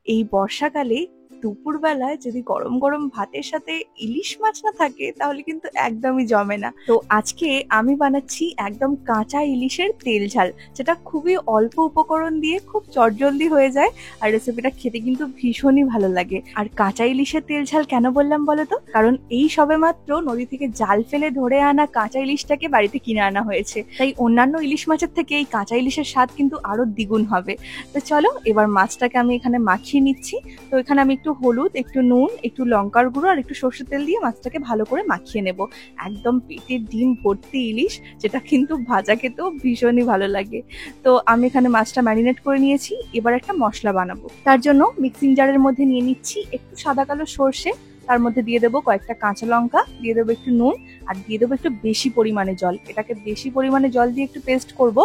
এই বর্ষাকালে দুপুরবেলায় যদি গরম গরম ভাতের সাথে ইলিশ মাছ না থাকে তাহলে কিন্তু একদমই জমে না। তো আজকে আমি বানাচ্ছি একদম কাঁচা ইলিশের তেল ঝাল, যেটা খুবই অল্প উপকরণ দিয়ে খুব চটজলদি হয়ে যায়। আর রেসিপিটা খেতে কিন্তু ভীষণই ভালো লাগে। আর কাঁচা ইলিশের তেল ঝাল কেন বললাম বলো তো? কারণ এই সবেমাত্র নদী থেকে জাল ফেলে ধরে আনা কাঁচা ইলিশটাকে বাড়িতে কিনে আনা হয়েছে, তাই অন্যান্য ইলিশ মাছের থেকে এই কাঁচা ইলিশের স্বাদ কিন্তু আরো দ্বিগুণ হবে। তো চলো এবার মাছটাকে আমি এখানে মাখিয়ে নিচ্ছি। তো এখানে আমি একটু হলুদ, একটু নুন, একটু লঙ্কার গুঁড়ো আর একটু সর্ষের তেল দিয়ে মাছটাকে ভালো করে মাখিয়ে নেব। একদম পেটের ডিম ভর্তি ইলিশ, যেটা কিন্তু ভাজা খেতেও ভীষণই ভালো লাগে। তো আমি এখানে মাছটা ম্যারিনেট করে নিয়েছি। এবার একটা মশলা বানাবো। তার জন্য মিক্সিং জারের মধ্যে নিয়ে নিচ্ছি একটু সাদা কালো সর্ষে, তার মধ্যে দিয়ে দেবো কয়েকটা কাঁচা লঙ্কা, দিয়ে দেবো একটু নুন আর দিয়ে দেবো একটু বেশি পরিমাণে জল। এটাকে বেশি পরিমাণে জল দিয়ে একটু পেস্ট করব।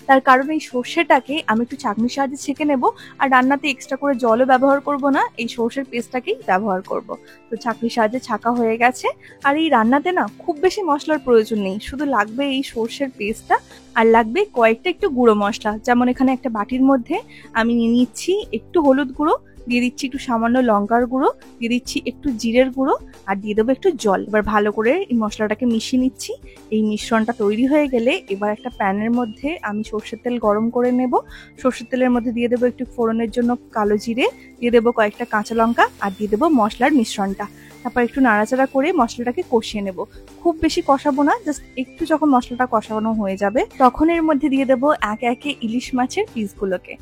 তার কারণ এই সর্ষেটাকে আমি একটু চাকনির সাহায্যে ছেঁকে নেব। আর রান্নাতে এক্সট্রা করে জলও ব্যবহার করব না, এই সর্ষের পেস্টটাকেই ব্যবহার করব। তো চাকনির সাহায্যে ছাঁকা হয়ে গেছে। আর এই রান্নাতে না খুব বেশি মশলার প্রয়োজন নেই, শুধু লাগবে এই সর্ষের পেস্টটা আর লাগবে কয়েকটা একটু গুঁড়ো মশলা। যেমন এখানে একটা বাটির মধ্যে আমি নিয়ে নিচ্ছি একটু হলুদ গুঁড়ো, দিয়ে দিচ্ছি একটু সামান্য লঙ্কার গুঁড়ো, দিয়ে দিচ্ছি একটু জিরের গুঁড়ো আর দিয়ে দেবো একটু জল। এবার ভালো করে এই মশলাটাকে মিশিয়ে নিচ্ছি। এই মিশ্রণটা তৈরি হয়ে গেলে এবার একটা প্যানের মধ্যে আমি সর্ষের তেল গরম করে নেব। সর্ষের তেলের মধ্যে দিয়ে দেবো একটু ফোড়নের জন্য কালো জিরে, দিয়ে দেবো কয়েকটা কাঁচা লঙ্কা আর দিয়ে দেবো মশলার মিশ্রণটা। তারপর একটু নাড়াচাড়া করে মশলাটাকে কষিয়ে নেব। খুব বেশি কষাবো না, জাস্ট একটু যখন মশলাটা কষানো হয়ে যাবে তখন এর মধ্যে দিয়ে দেবো একে একে ইলিশ মাছের পিসগুলোকে।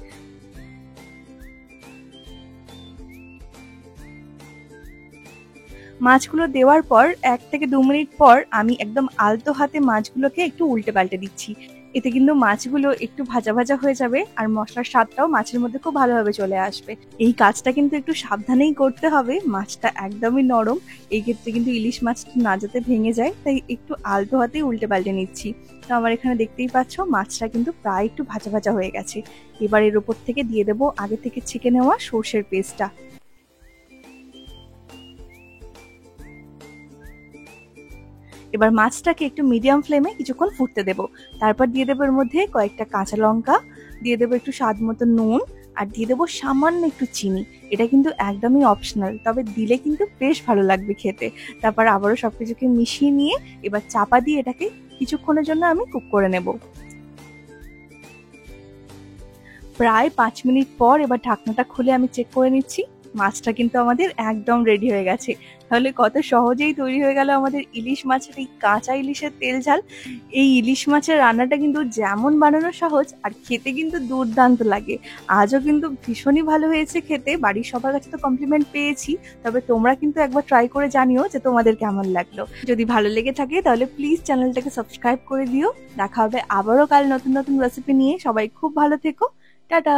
মাছগুলো দেওয়ার পর 1 থেকে 2 মিনিট পর আমি একদম আলতো হাতে মাছগুলোকে একটু উল্টে পাল্টে দিচ্ছি। এতে কিন্তু মাছগুলো একটু ভাজা ভাজা হয়ে যাবে আর মশলার স্বাদটাও মাছের মধ্যে খুব ভালোভাবে চলে আসবে। এই কাজটা কিন্তু একটু সাবধানেই করতে হবে, মাছটা একদমই নরম। এই ক্ষেত্রে কিন্তু ইলিশ মাছটা না যাতে ভেঙে যায়, তাই একটু আলতো হাতেই উল্টে পাল্টে নিচ্ছি। তো আমার এখানে দেখতেই পাচ্ছ মাছটা কিন্তু প্রায় একটু ভাজা ভাজা হয়ে গেছে। এবার এর উপর থেকে দিয়ে দেবো আগে থেকে ছেঁকে নেওয়া সর্ষের পেস্টটা। এবার মাছটাকে একটু মিডিয়াম ফ্লেমে কিছুক্ষণ ফুটতে দেব। তারপর দিয়ে দেবো এর মধ্যে কয়েকটা কাঁচা লঙ্কা, দিয়ে দেবো একটু স্বাদ মতো নুন আর দিয়ে দেবো সামান্য একটু চিনি। এটা কিন্তু একদমই অপশনাল, তবে দিলে কিন্তু বেশ ভালো লাগবে খেতে। তারপর আবারও সবকিছুকে মিশিয়ে নিয়ে এবার চাপা দিয়ে এটাকে কিছুক্ষণের জন্য আমি কুক করে নেব। প্রায় 5 মিনিট পর এবার ঢাকনাটা খুলে আমি চেক করে নিচ্ছি। মাছটা কিন্তু আমাদের একদম রেডি হয়ে গেছে। তাহলে কত সহজেই তৈরি হয়ে গেল আমাদের ইলিশ মাছের এই কাঁচা ইলিশের তেল ঝাল। এই ইলিশ মাছের রান্নাটা কিন্তু যেমন বানানো সহজ আর খেতে কিন্তু দুর্দান্ত লাগে। আজও কিন্তু ভীষণই ভালো হয়েছে খেতে, বাড়ির সবার কাছে তো কমপ্লিমেন্ট পেয়েছি। তবে তোমরা কিন্তু একবার ট্রাই করে জানিও যে তোমাদের কেমন লাগলো। যদি ভালো লেগে থাকে তাহলে প্লিজ চ্যানেলটাকে সাবস্ক্রাইব করে দিও। দেখা হবে আবারও কাল নতুন নতুন রেসিপি নিয়ে। সবাই খুব ভালো থেকো। টাটা।